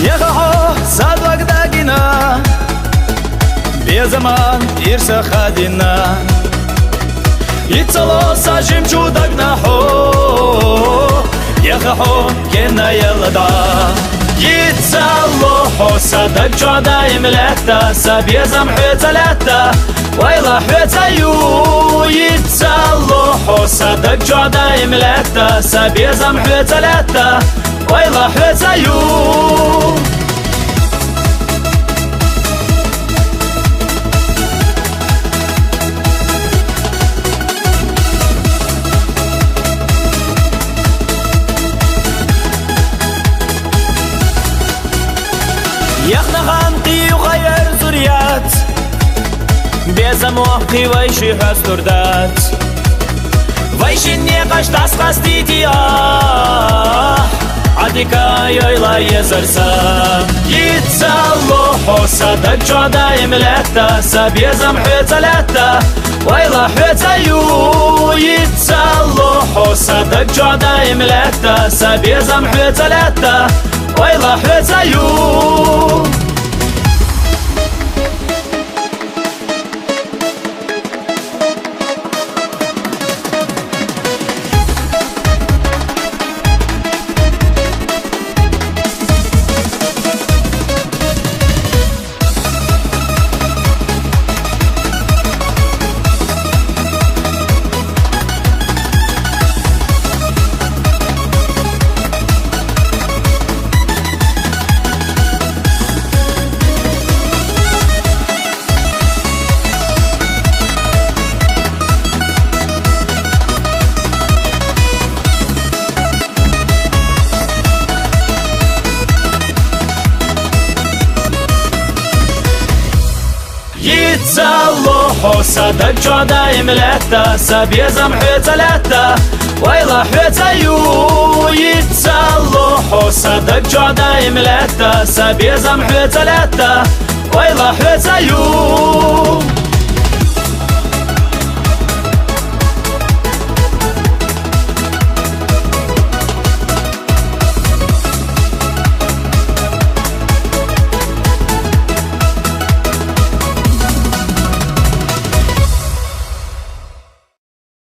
يخحو صدوك داقنا بزمان إرسا خادنا يتصلو ساجم جودك نحو يخحو كنا يلدا يتصلو حصدك جودا يملكتا سبيزم حتلتا ويلا حتيو يتصلو حصدك جودا يملكتا سبيزم حتلتا ويلا حتيو يخنا خانقي وغير زريات بيزم وحقي ويشي حستردات ويشي نيقاش تاسقاستيتي عديكا يلا يزرسا يتصلو حصدك جودا يملكتا سبيزم حتلتا ويلا حتيو يتصلو حصدك جودا يملكتا سبيزم حتلتا ويلا حتيو يتصلو حصدك جودا يملكتا سبيزم حتلتا ويلا حتيو يتصلو حصدك جودا يملكتا سبيزم حتلتا ويلا حتيو